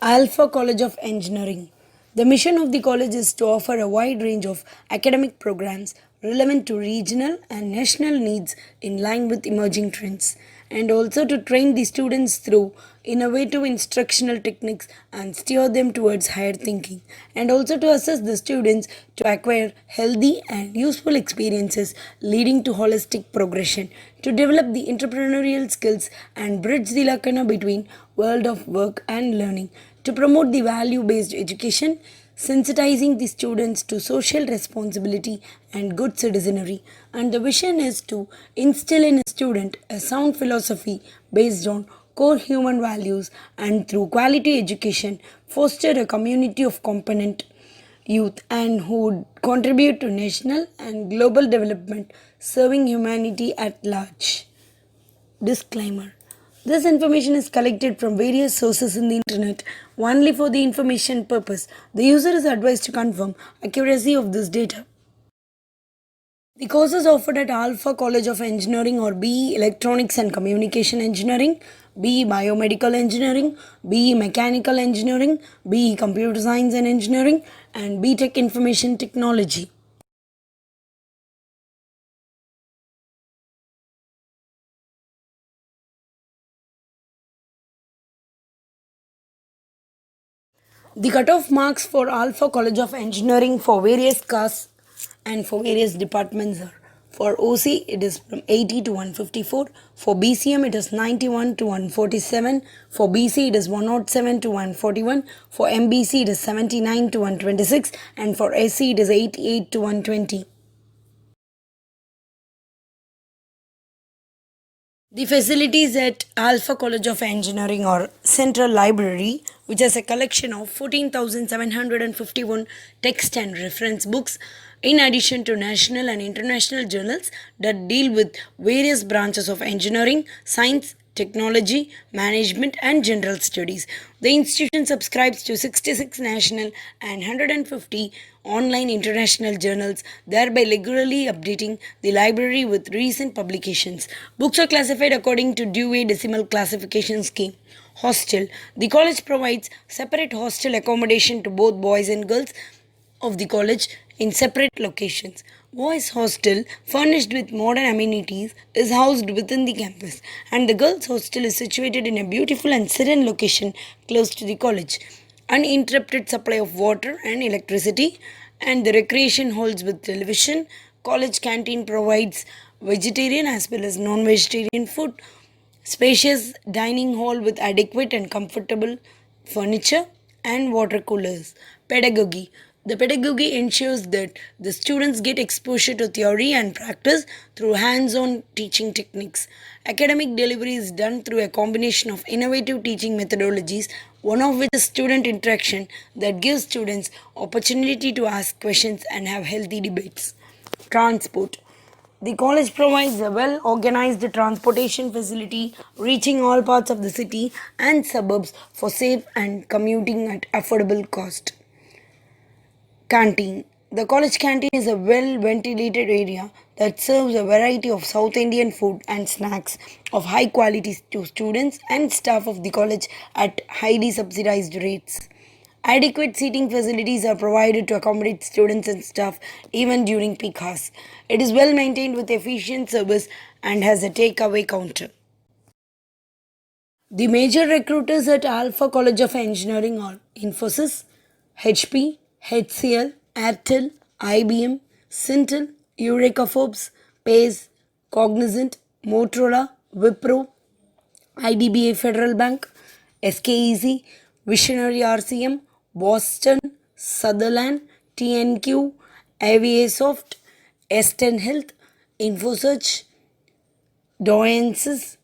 Alpha College of Engineering. The mission of the college is to offer a wide range of academic programs relevant to regional and national needs in line with emerging trends, and also to train the students through innovative instructional techniques and steer them towards higher thinking, and also to assist the students to acquire healthy and useful experiences leading to holistic progression, to develop the entrepreneurial skills and bridge the lacuna between world of work and learning, to promote the value based education, sensitizing the students to social responsibility and good citizenry. And the vision is to instill in a student a sound philosophy based on core human values, and through quality education foster a community of competent youth and who would contribute to national and global development, serving humanity at large. Disclaimer: this information is collected from various sources in the internet only for the information purpose. The user is advised to confirm accuracy of this data. The courses offered at Alpha College of Engineering are BE Electronics and Communication Engineering, BE Biomedical Engineering, BE Mechanical Engineering, BE Computer Science and Engineering, and BTech Information Technology. The cutoff marks for Alpha College of Engineering for various castes and for various departments are: for OC it is from 80 to 154, for BCM it is 91 to 147, for BC it is 107 to 141, for MBC it is 79 to 126, and for SC it is 88 to 120. The facilities at Alpha College of Engineering are Central Library, which has a collection of 14,751 text and reference books, in addition to national and international journals that deal with various branches of engineering, science, technology, management, and general studies. The institution subscribes to 66 national and 150 online international journals, thereby regularly updating the library with recent publications. Books are classified according to Dewey Decimal Classification Scheme. Hostel. The college provides separate hostel accommodation to both boys and girls of the college in separate locations. Boys' hostel, furnished with modern amenities, is housed within the campus, and the girls' hostel is situated in a beautiful and serene location close to the college. Uninterrupted supply of water and electricity, and the recreation halls with television. College canteen provides vegetarian as well as non-vegetarian food. Spacious dining hall with adequate and comfortable furniture and water coolers. Pedagogy. The pedagogy ensures that the students get exposure to theory and practice through hands on teaching techniques. Academic delivery is done through a combination of innovative teaching methodologies, one of which is student interaction that gives students opportunity to ask questions and have healthy debates. Transport. The college provides a well organized transportation facility reaching all parts of the city and suburbs for safe and commuting at affordable cost. Canteen. The college canteen is a well ventilated area that serves a variety of South Indian food and snacks of high quality to students and staff of the college at highly subsidized rates. Adequate seating facilities are provided to accommodate students and staff even during peak hours. It is well maintained with efficient service and has a takeaway counter. The major recruiters at Alpha College of Engineering are Infosys, HP, HCL, Airtel, IBM, Syntel, Eureka Forbes, Pace, Cognizant, Motorola, Wipro, IDBA Federal Bank, SKEC, Visionary RCM, Boston, Sutherland, TNQ, Aviasoft, Esten Health, InfoSearch, Doyensis,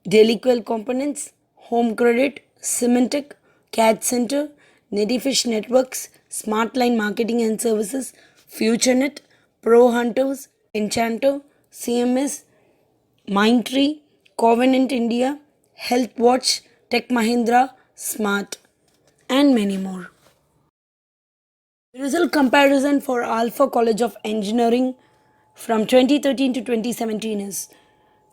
Deliquel Components, Home Credit, Symantec, CAD Center, Netifish Networks, Smartline Marketing and Services, FutureNet, Pro Hunters, Enchanter, CMS, Mindtree, Covenant India, Health Watch, Tech Mahindra, Smart, and many more. The result comparison for Alpha College of Engineering from 2013 to 2017 is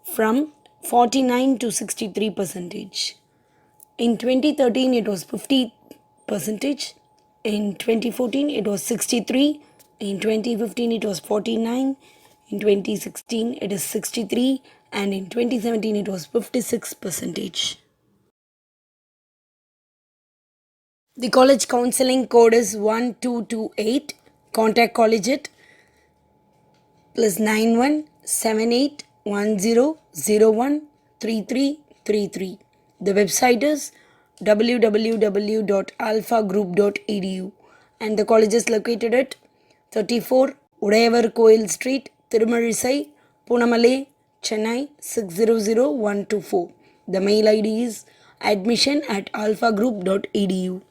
from 49 to 63 percentage. In 2013, it was 50 percentage. In 2014, it was 63. In 2015, it was 49. In 2016, it is 63. And in 2017, it was 56 percentage. The college counseling code is 1228. Contact college at +917810013333. The website is www.alphagroup.edu and the college is located at 34 Udayavar Koil Street, Tirumalizai, Punamale, Chennai 600124. The mail ID is admission@alphagroup.edu.